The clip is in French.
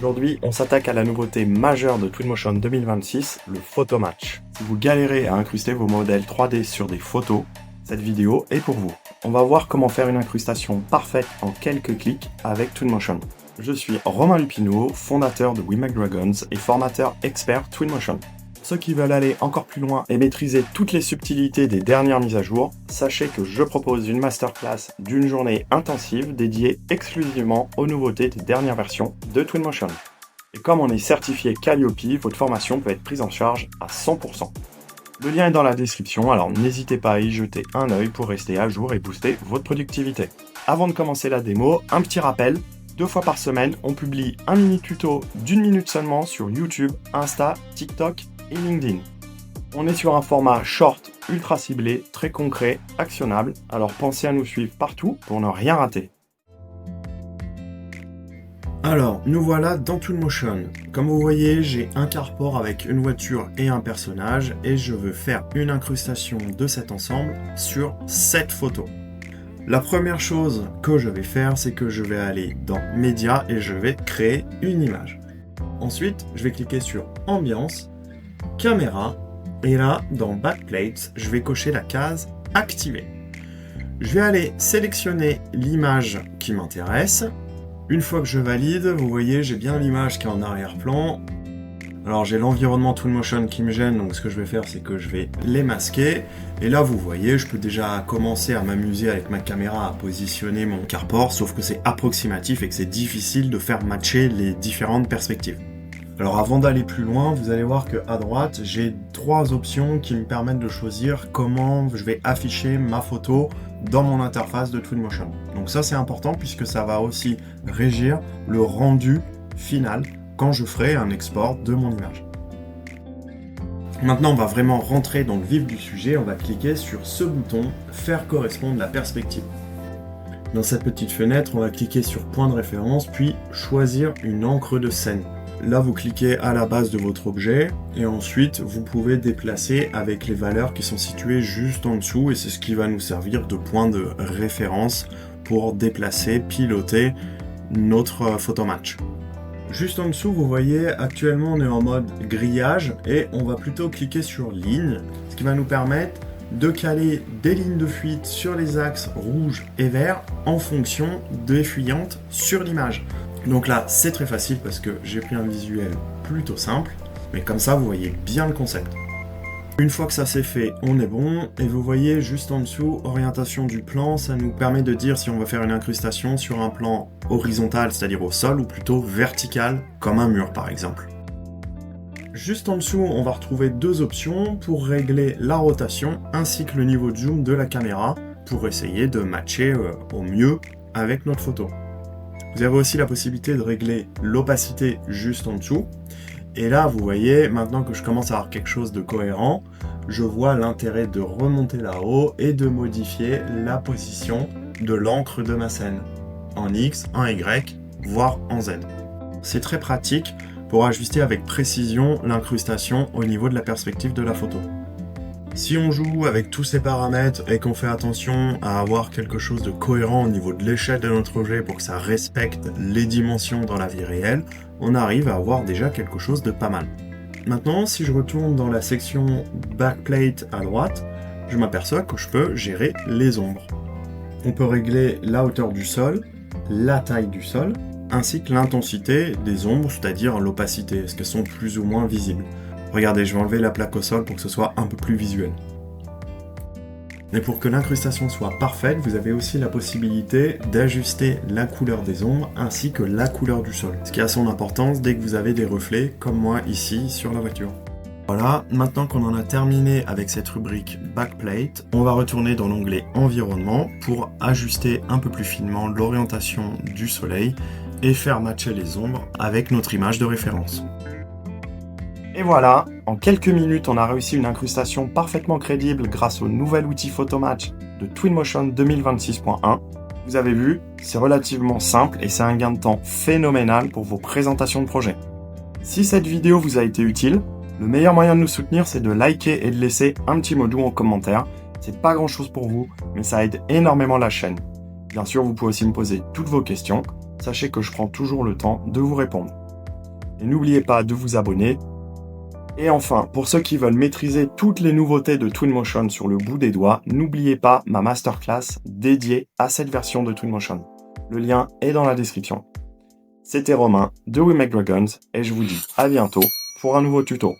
Aujourd'hui, on s'attaque à la nouveauté majeure de Twinmotion 2026, le Photomatch. Si vous galérez à incruster vos modèles 3D sur des photos, cette vidéo est pour vous. On va voir comment faire une incrustation parfaite en quelques clics avec Twinmotion. Je suis Romain Lupineau, fondateur de We Make Dragons et formateur expert Twinmotion. Ceux qui veulent aller encore plus loin et maîtriser toutes les subtilités des dernières mises à jour, sachez que je propose une masterclass d'une journée intensive dédiée exclusivement aux nouveautés des dernières versions de Twinmotion. Et comme on est certifié Calliope, votre formation peut être prise en charge à 100%. Le lien est dans la description, alors n'hésitez pas à y jeter un œil pour rester à jour et booster votre productivité. Avant de commencer la démo, un petit rappel. 2 fois par semaine, on publie un mini tuto d'1 minute seulement sur YouTube, Insta, TikTok et LinkedIn. On est sur un format short, ultra ciblé, très concret, actionnable, alors pensez à nous suivre partout pour ne rien rater. Alors, nous voilà dans Twinmotion. Comme vous voyez, j'ai un carport avec une voiture et un personnage et je veux faire une incrustation de cet ensemble sur 7 photos. La première chose que je vais faire, c'est que je vais aller dans Média et je vais créer une image. Ensuite, je vais cliquer sur Ambiance, Caméra, et là, dans Backplates, je vais cocher la case Activer. Je vais aller sélectionner l'image qui m'intéresse. Une fois que je valide, vous voyez, j'ai bien l'image qui est en arrière-plan. Alors j'ai l'environnement Twinmotion qui me gêne, donc ce que je vais faire, c'est que je vais les masquer. Et là, vous voyez, je peux déjà commencer à m'amuser avec ma caméra à positionner mon carport, sauf que c'est approximatif et que c'est difficile de faire matcher les différentes perspectives. Alors avant d'aller plus loin, vous allez voir qu'à droite, j'ai 3 options qui me permettent de choisir comment je vais afficher ma photo dans mon interface de Twinmotion. Donc ça, c'est important puisque ça va aussi régir le rendu final quand je ferai un export de mon image. Maintenant, on va vraiment rentrer dans le vif du sujet. On va cliquer sur ce bouton « Faire correspondre la perspective ». Dans cette petite fenêtre, on va cliquer sur « Point de référence » puis choisir une encre de scène. Là, vous cliquez à la base de votre objet et ensuite, vous pouvez déplacer avec les valeurs qui sont situées juste en dessous et c'est ce qui va nous servir de point de référence pour déplacer, piloter notre photomatch. Juste en dessous, vous voyez, actuellement, on est en mode grillage et on va plutôt cliquer sur ligne, ce qui va nous permettre de caler des lignes de fuite sur les axes rouge et vert en fonction des fuyantes sur l'image. Donc là, c'est très facile parce que j'ai pris un visuel plutôt simple, mais comme ça, vous voyez bien le concept. Une fois que ça c'est fait, on est bon, et vous voyez juste en dessous, orientation du plan, ça nous permet de dire si on va faire une incrustation sur un plan horizontal, c'est-à-dire au sol, ou plutôt vertical, comme un mur par exemple. Juste en dessous, on va retrouver 2 options pour régler la rotation, ainsi que le niveau de zoom de la caméra, pour essayer de matcher au mieux avec notre photo. Vous avez aussi la possibilité de régler l'opacité juste en dessous. Et là, vous voyez, maintenant que je commence à avoir quelque chose de cohérent, je vois l'intérêt de remonter là-haut et de modifier la position de l'encre de ma scène. En X, en Y, voire en Z. C'est très pratique pour ajuster avec précision l'incrustation au niveau de la perspective de la photo. Si on joue avec tous ces paramètres et qu'on fait attention à avoir quelque chose de cohérent au niveau de l'échelle de notre objet pour que ça respecte les dimensions dans la vie réelle, on arrive à avoir déjà quelque chose de pas mal. Maintenant, si je retourne dans la section Backplate à droite, je m'aperçois que je peux gérer les ombres. On peut régler la hauteur du sol, la taille du sol, ainsi que l'intensité des ombres, c'est-à-dire l'opacité, est-ce qu'elles sont plus ou moins visibles. Regardez, je vais enlever la plaque au sol pour que ce soit un peu plus visuel. Et pour que l'incrustation soit parfaite, vous avez aussi la possibilité d'ajuster la couleur des ombres ainsi que la couleur du sol. Ce qui a son importance dès que vous avez des reflets, comme moi ici sur la voiture. Voilà, maintenant qu'on en a terminé avec cette rubrique Backplate, on va retourner dans l'onglet Environnement pour ajuster un peu plus finement l'orientation du soleil et faire matcher les ombres avec notre image de référence. Et voilà, en quelques minutes, on a réussi une incrustation parfaitement crédible grâce au nouvel outil Photomatch de Twinmotion 2026.1. Vous avez vu, c'est relativement simple et c'est un gain de temps phénoménal pour vos présentations de projet. Si cette vidéo vous a été utile, le meilleur moyen de nous soutenir, c'est de liker et de laisser un petit mot doux en commentaire. C'est pas grand chose pour vous, mais ça aide énormément la chaîne. Bien sûr, vous pouvez aussi me poser toutes vos questions. Sachez que je prends toujours le temps de vous répondre. Et n'oubliez pas de vous abonner. Et enfin, pour ceux qui veulent maîtriser toutes les nouveautés de Twinmotion sur le bout des doigts, n'oubliez pas ma masterclass dédiée à cette version de Twinmotion. Le lien est dans la description. C'était Romain de We Make Dragons et je vous dis à bientôt pour un nouveau tuto.